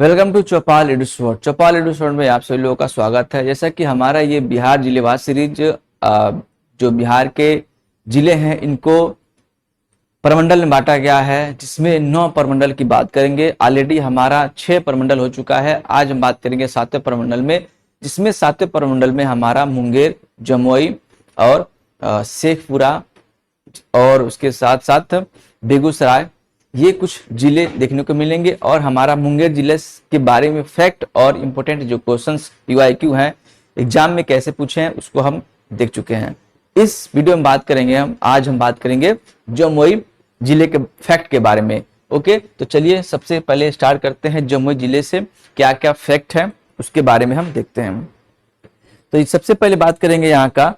Welcome to चौपाल एडुस्वर्ड। चौपाल एडुस्वर्ड में आप सभी लोगों का स्वागत है। जैसा कि हमारा ये बिहार जिलेवार सीरीज जो बिहार के जिले हैं इनको प्रमंडल में बांटा गया है, जिसमें 9 प्रमंडल की बात करेंगे। ऑलरेडी हमारा 6 प्रमंडल हो चुका है। आज हम बात करेंगे 7वें प्रमंडल में, जिसमें 7वें प्रमंडल में हमारा मुंगेर, जमुई और शेखपुरा और उसके साथ साथ बेगूसराय, ये कुछ जिले देखने को मिलेंगे। और हमारा मुंगेर जिले के बारे में फैक्ट और इम्पोर्टेंट जो क्वेश्चंस UIQ हैं एग्जाम में कैसे पूछे हैं उसको हम देख चुके हैं। इस वीडियो में बात करेंगे आज हम बात करेंगे जमुई जिले के फैक्ट के बारे में। ओके, तो चलिए सबसे पहले स्टार्ट करते हैं जमुई जिले से। क्या क्या फैक्ट है उसके बारे में हम देखते हैं। तो सबसे पहले बात करेंगे यहाँ का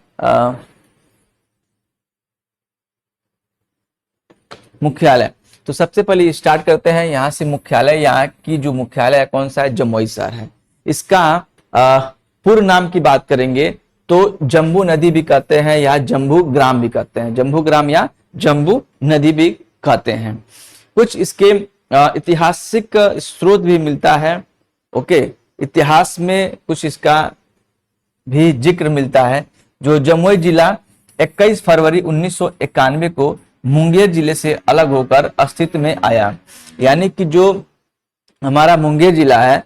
मुख्यालय। तो सबसे पहले स्टार्ट करते हैं यहाँ से मुख्यालय। यहाँ की जो मुख्यालय कौन सा है, जमुई शहर है। इसका पूर्ण नाम की बात करेंगे तो जम्बू नदी भी कहते हैं या जम्बू ग्राम भी कहते हैं। जम्बू ग्राम या जम्बू नदी भी कहते हैं। कुछ इसके ऐतिहासिक स्रोत भी मिलता है। ओके, इतिहास में कुछ इसका भी जिक्र मिलता है। जो जमुई जिला 21 फरवरी 1991 को मुंगेर जिले से अलग होकर अस्तित्व में आया। यानी कि जो हमारा मुंगेर जिला है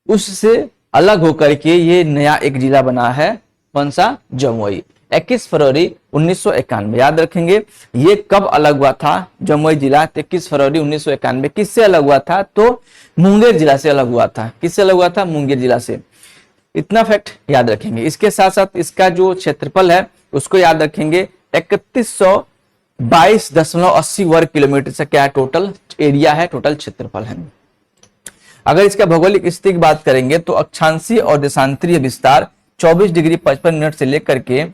उससे अलग होकर के ये नया एक जिला बना है। कौन सा? जमुई। 21 फरवरी 1991 याद रखेंगे। ये कब अलग हुआ था जमुई जिला? 21 फरवरी 1991। किससे अलग हुआ था? तो मुंगेर जिला से अलग हुआ था। किससे अलग हुआ था? मुंगेर जिला से। इतना फैक्ट याद रखेंगे। इसके साथ साथ इसका जो क्षेत्रफल है उसको याद रखेंगे। 3122.80 वर्ग किलोमीटर से क्या टोटल एरिया है, टोटल क्षेत्रफल है। अगर इसका भौगोलिक स्थिति की बात करेंगे तो अक्षांशीय और देशांतरीय विस्तार 24 डिग्री 55 मिनट से लेकर के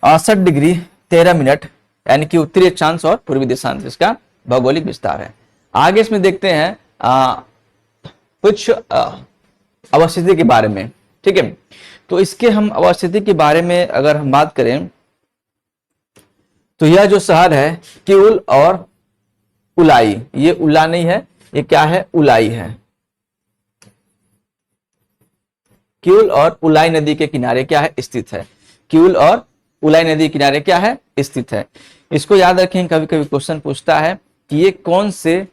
68 डिग्री 13 मिनट, यानी कि उत्तरी अक्षांश और पूर्वी देशांश इसका भौगोलिक विस्तार है। आगे इसमें देखते हैं कुछ अवस्थिति के बारे में। ठीक है, तो इसके हम अवस्थिति के बारे में अगर हम बात करें तो यह जो शहर है किउल और उलाई, ये उला नहीं है, ये क्या है? उलाई है। किउल और उलाई नदी के किनारे क्या है? स्थित है। किउल और उलाई नदी के किनारे क्या है? स्थित है। इसको याद रखें, कभी कभी क्वेश्चन पूछता है कि ये कौन से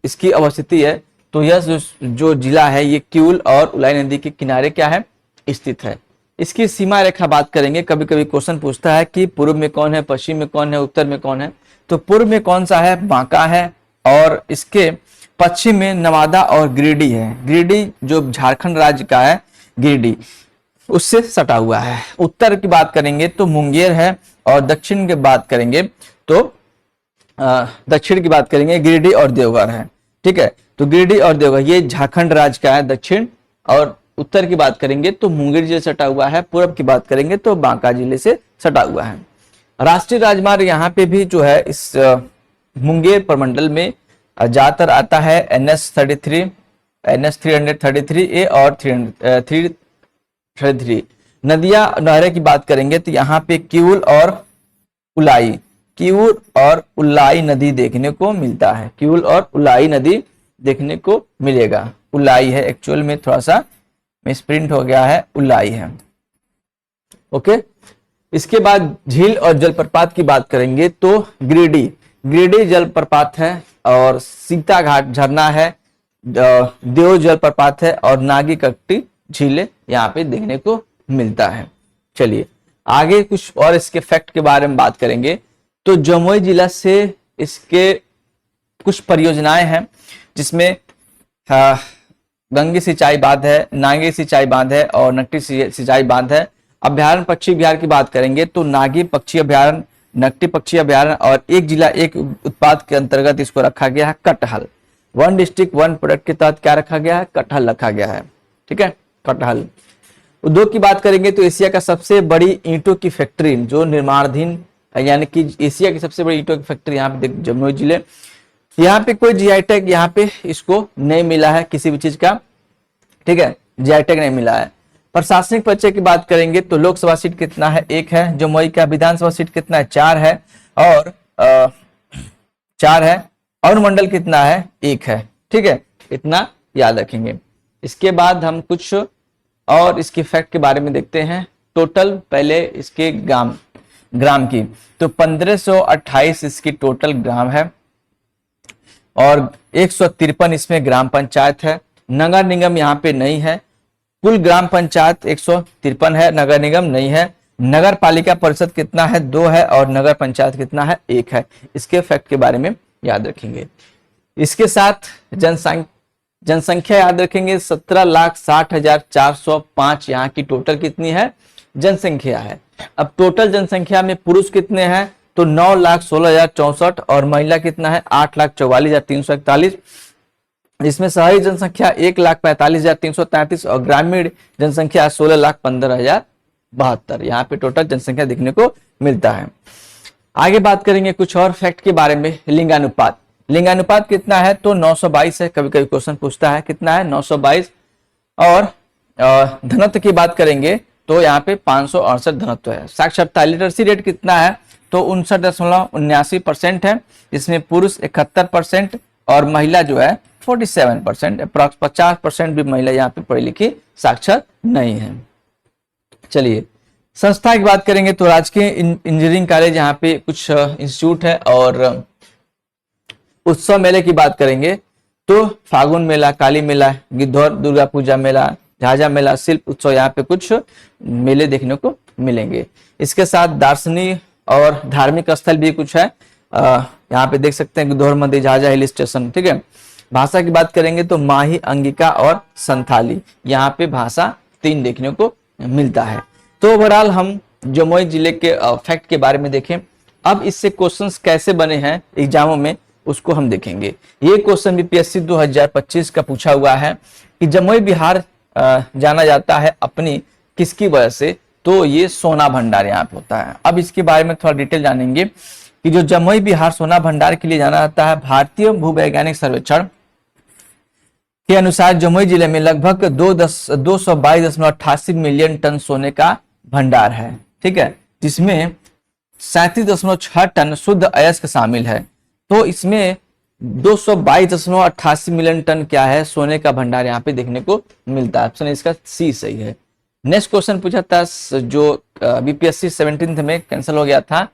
इसकी अवस्थिति है। तो यह जो जिला है ये किउल और उलाई नदी के किनारे क्या है? स्थित है। इसकी सीमा रेखा बात करेंगे। कभी कभी क्वेश्चन पूछता है कि पूर्व में कौन है, पश्चिम में कौन है, उत्तर में कौन है। तो पूर्व में कौन सा है? बांका है। और इसके पश्चिम में नवादा और गिरिडीह है। गिरिडीह जो झारखंड राज्य का है, गिरिडीह उससे सटा हुआ है। उत्तर की बात करेंगे तो मुंगेर है। और दक्षिण की बात करेंगे तो गिरिडीह और देवघर है। ठीक है, तो गिरिडीह और देवघर ये झारखंड राज्य का है दक्षिण। और उत्तर की बात करेंगे तो मुंगेर जिले से सटा हुआ है। पूर्व की बात करेंगे तो बांका जिले से सटा हुआ है। राष्ट्रीय राजमार्ग यहाँ पे भी जो है इस मुंगेर प्रमंडल में ज्यादातर आता है NS 333A और 333। नदियां नहरें की बात करेंगे तो यहाँ पे किउल और उलाई नदी देखने को मिलता है। किउल और उलाई नदी देखने को मिलेगा। उलाई है, एक्चुअल में थोड़ा सा मिसप्रिंट हो गया है, उलाई है। ओके, इसके बाद झील और जलप्रपात की बात करेंगे तो गिरिडीह जलप्रपात है और सीता घाट झरना है, देव जलप्रपात है और नागी कट्टी झीलें यहाँ पे देखने को मिलता है। चलिए आगे कुछ और इसके फैक्ट के बारे में बात करेंगे। तो जमुई जिला से इसके कुछ परियोजनाएं हैं, जिसमें गंगे सिंचाई बांध है, नागी सिंचाई बांध है और नकटी सिंचाई बांध है। अभ्यारण्य पक्षी अभ्यारण्य की बात करेंगे तो नागी पक्षी अभ्यारण्य, नकटी पक्षी अभ्यारण्य और एक जिला एक उत्पाद के अंतर्गत इसको रखा गया है कटहल। 1 डिस्ट्रिक्ट 1 प्रोडक्ट के तहत क्या रखा गया है? कटहल रखा गया है। ठीक है, कटहल। उद्योग की बात करेंगे तो एशिया का सबसे बड़ी ईंटों की फैक्ट्री जो निर्माणाधीन, यानी कि एशिया की सबसे बड़ी ईंटों की फैक्ट्री यहाँ पे जमुई जिले। यहाँ पे कोई GI टैग यहाँ पे इसको नहीं मिला है किसी भी चीज का। ठीक है, GI टैग नहीं मिला है। प्रशासनिक परिचय की बात करेंगे तो लोकसभा सीट कितना है? 1 है। जमुई का विधानसभा सीट कितना है? 4 है। और 4 है। अनुमंडल कितना है? 1 है। ठीक है, इतना याद रखेंगे। इसके बाद हम कुछ और इसके फैक्ट के बारे में देखते हैं। टोटल पहले इसके ग्राम की, तो 1528 इसकी टोटल ग्राम है और 153 इसमें ग्राम पंचायत है। नगर निगम यहाँ पे नहीं है। कुल ग्राम पंचायत 153 है, नगर निगम नहीं है। नगर पालिका परिषद कितना है? 2 है और नगर पंचायत कितना है? 1 है। इसके फैक्ट के बारे में याद रखेंगे। इसके साथ जनसंख्या याद रखेंगे। 17,60,405 यहाँ की टोटल कितनी है? जनसंख्या है। अब टोटल जनसंख्या में पुरुष कितने हैं? तो 9,16,064 और महिला कितना है? 8,44,341। इसमें शहरी जनसंख्या 1,45,333 और ग्रामीण जनसंख्या 16,15,072। यहाँ पे टोटल जनसंख्या देखने को मिलता है। आगे बात करेंगे कुछ और फैक्ट के बारे में। लिंगानुपात, लिंगानुपात कितना है? तो 922 है। कभी कभी क्वेश्चन पूछता है कितना है? 922। और धनत्व की बात करेंगे तो यहाँ पे 568 धनत्व है। साक्षरता लिटरेसी रेट कितना है? तो 59.79% है। इसमें पुरुष 71% और महिला जो है 47%। अप्रॉक्स 50% भी महिला यहाँ पे पढ़ी लिखी साक्षर नहीं है। चलिए संस्था की बात करेंगे तो राजकीय इंजीनियरिंग कॉलेज यहाँ पे कुछ इंस्टीट्यूट है। और उत्सव मेले की बात करेंगे तो फागुन मेला, काली मेला, गिद्धौर दुर्गा पूजा मेला, झाझा मेला, शिल्प उत्सव, यहाँ पे कुछ मेले देखने को मिलेंगे। इसके साथ दार्शनिक और धार्मिक स्थल भी कुछ है। यहाँ पे देख सकते हैं गिद्धौर मंदिर, झाझा हिल स्टेशन। ठीक है। भाषा की बात करेंगे तो माही, अंगिका और संथाली, यहाँ पे भाषा 3 देखने को मिलता है। तो ओवरऑल हम जमुई जिले के फैक्ट के बारे में देखें। अब इससे क्वेश्चंस कैसे बने हैं एग्जामों में उसको हम देखेंगे। ये क्वेश्चन बीपीएससी 2025 का पूछा हुआ है कि जमुई बिहार जाना जाता है अपनी किसकी वजह से? तो ये सोना भंडार यहाँ पे होता है। अब इसके बारे में थोड़ा डिटेल जानेंगे कि जो जमुई बिहार सोना भंडार के लिए जाना जाता है, भारतीय भूवैज्ञानिक सर्वेक्षण के अनुसार जमुई जिले में लगभग 222.88 मिलियन टन सोने का भंडार है। ठीक है, जिसमें 37.6 टन शुद्ध अयस्क शामिल है। तो इसमें 222.88 मिलियन टन क्या है? सोने का भंडार यहाँ पे देखने को मिलता है। ऑप्शन इसका सी सही है। नेक्स्ट क्वेश्चन पूछा था जो बीपीएससी 17 में कैंसिल हो गया था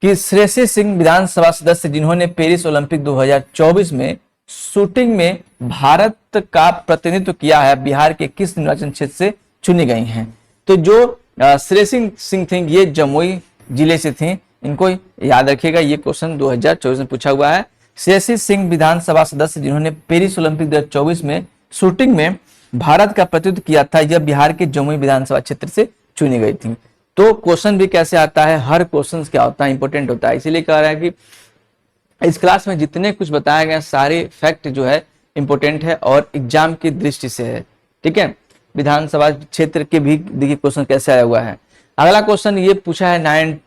कि श्रेयसी सिंह विधानसभा सदस्य जिन्होंने पेरिस ओलंपिक 2024 में शूटिंग में भारत का प्रतिनिधित्व किया है, बिहार के किस निर्वाचन क्षेत्र से चुनी गई हैं? तो जो श्रेयसी सिंह थी ये जमुई जिले से थी। इनको याद रखिएगा, ये क्वेश्चन 2024 में पूछा हुआ है। श्रेयसी सिंह विधानसभा सदस्य जिन्होंने पेरिस ओलंपिक 2024 में शूटिंग में भारत का प्रतिनिधित्व किया था, यह बिहार के जमुई विधानसभा क्षेत्र से चुनी गई थी। तो क्वेश्चन भी कैसे आता है? हर क्वेश्चन क्या होता है? इंपॉर्टेंट होता है। इसीलिए कह रहा है कि इस क्लास में जितने कुछ बताया गया सारे फैक्ट जो है इंपॉर्टेंट है और एग्जाम की दृष्टि से है। ठीक है, विधानसभा क्षेत्र के भी देखिए क्वेश्चन कैसे आया हुआ है। अगला क्वेश्चन ये पूछा है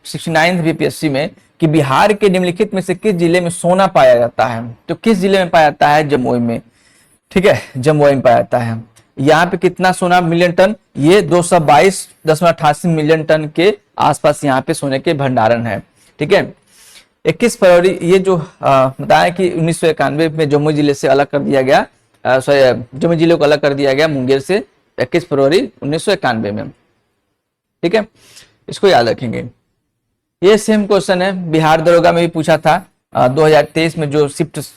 69 बीपीएससी में कि बिहार के निम्नलिखित में से किस जिले में सोना पाया जाता है? तो किस जिले में पाया जाता है? जमुई में। ठीक है, जमुई में पाया जाता है। यहाँ पे कितना सोना मिलियन टन? ये 222.88 मिलियन टन के आसपास यहाँ पे सोने के भंडारण है। ठीक है, 21 फरवरी ये जो बताया कि 1991 में जमुई जिले से अलग कर दिया गया, जमुई जिले को अलग कर दिया गया मुंगेर से 21 फरवरी 1991 में। ठीक है, इसको याद रखेंगे। ये सेम क्वेश्चन है, बिहार दरोगा में भी पूछा था 2023 में जो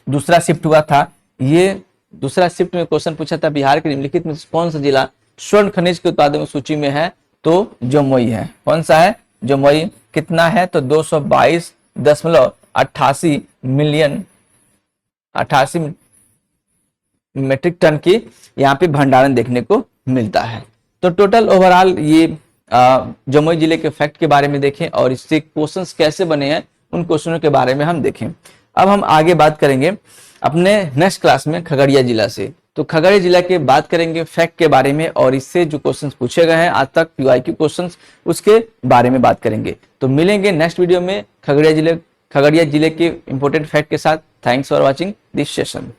दूसरा शिफ्ट हुआ था। ये दूसरा शिफ्ट में क्वेश्चन पूछा था बिहार के निम्नलिखित में कौन सा जिला स्वर्ण खनिज के उत्पादन सूची में है? तो जमुई है। कौन सा है? जमुई। कितना है? तो 222.88 मिलियन 88 मेट्रिक टन की यहाँ पे भंडारण देखने को मिलता है। तो टोटल ओवरऑल ये जमुई जिले के फैक्ट के बारे में देखें और इससे क्वेश्चंस कैसे बने हैं उन क्वेश्चनों के बारे में हम देखें। अब हम आगे बात करेंगे अपने नेक्स्ट क्लास में खगड़िया जिला से। तो खगड़िया जिला के बात करेंगे फैक्ट के बारे में और इससे जो क्वेश्चंस पूछे गए हैं आज तक पीवाईक्यू क्वेश्चंस उसके बारे में बात करेंगे। तो मिलेंगे नेक्स्ट वीडियो में खगड़िया जिले के इंपॉर्टेंट फैक्ट के साथ। Thanks for watching this session.